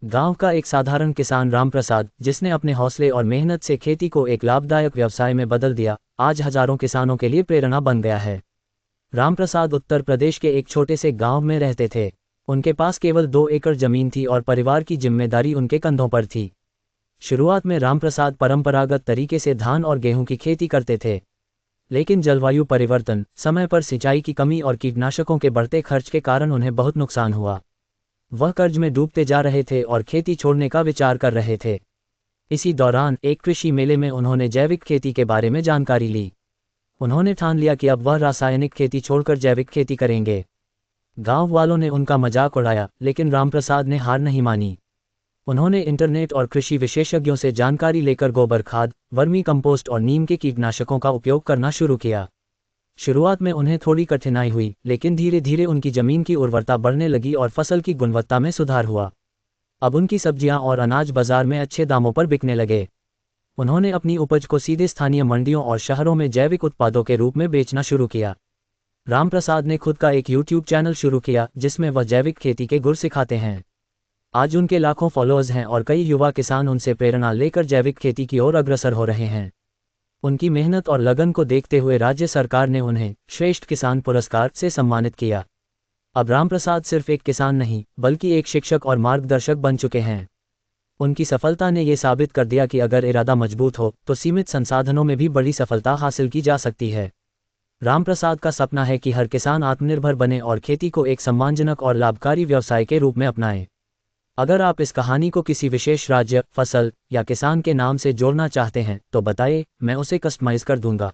गांव का एक साधारण किसान रामप्रसाद, जिसने अपने हौसले और मेहनत से खेती को एक लाभदायक व्यवसाय में बदल दिया, आज हजारों किसानों के लिए प्रेरणा बन गया है। रामप्रसाद उत्तर प्रदेश के एक छोटे से गांव में रहते थे। उनके पास केवल 2 एकड़ जमीन थी और परिवार की जिम्मेदारी उनके कंधों पर थी। शुरुआत में रामप्रसाद परंपरागत तरीके से धान और गेहूं की खेती करते थे, लेकिन जलवायु परिवर्तन, समय पर सिंचाई की कमी और कीटनाशकों के बढ़ते खर्च के कारण उन्हें बहुत नुकसान हुआ। वह कर्ज में डूबते जा रहे थे और खेती छोड़ने का विचार कर रहे थे। इसी दौरान एक कृषि मेले में उन्होंने जैविक खेती के बारे में जानकारी ली। उन्होंने ठान लिया कि अब वह रासायनिक खेती छोड़कर जैविक खेती करेंगे। गांव वालों ने उनका मजाक उड़ाया, लेकिन रामप्रसाद ने हार नहीं मानी। उन्होंने इंटरनेट और कृषि विशेषज्ञों से जानकारी लेकर गोबर खाद, वर्मी कंपोस्ट और नीम के कीटनाशकों का उपयोग करना शुरू किया। शुरुआत में उन्हें थोड़ी कठिनाई हुई, लेकिन धीरे धीरे उनकी जमीन की उर्वरता बढ़ने लगी और फसल की गुणवत्ता में सुधार हुआ। अब उनकी सब्जियां और अनाज बाजार में अच्छे दामों पर बिकने लगे। उन्होंने अपनी उपज को सीधे स्थानीय मंडियों और शहरों में जैविक उत्पादों के रूप में बेचना शुरू किया। रामप्रसाद ने खुद का एक यूट्यूब चैनल शुरू किया, जिसमें वह जैविक खेती के गुर सिखाते हैं। आज उनके लाखों फॉलोअर्स हैं और कई युवा किसान उनसे प्रेरणा लेकर जैविक खेती की ओर अग्रसर हो रहे हैं। उनकी मेहनत और लगन को देखते हुए राज्य सरकार ने उन्हें श्रेष्ठ किसान पुरस्कार से सम्मानित किया। अब रामप्रसाद सिर्फ एक किसान नहीं, बल्कि एक शिक्षक और मार्गदर्शक बन चुके हैं। उनकी सफलता ने ये साबित कर दिया कि अगर इरादा मजबूत हो तो सीमित संसाधनों में भी बड़ी सफलता हासिल की जा सकती है। रामप्रसाद का सपना है कि हर किसान आत्मनिर्भर बने और खेती को एक सम्मानजनक और लाभकारी व्यवसाय के रूप में अपनाए। अगर आप इस कहानी को किसी विशेष राज्य, फसल या किसान के नाम से जोड़ना चाहते हैं तो बताइए, मैं उसे कस्टमाइज कर दूंगा।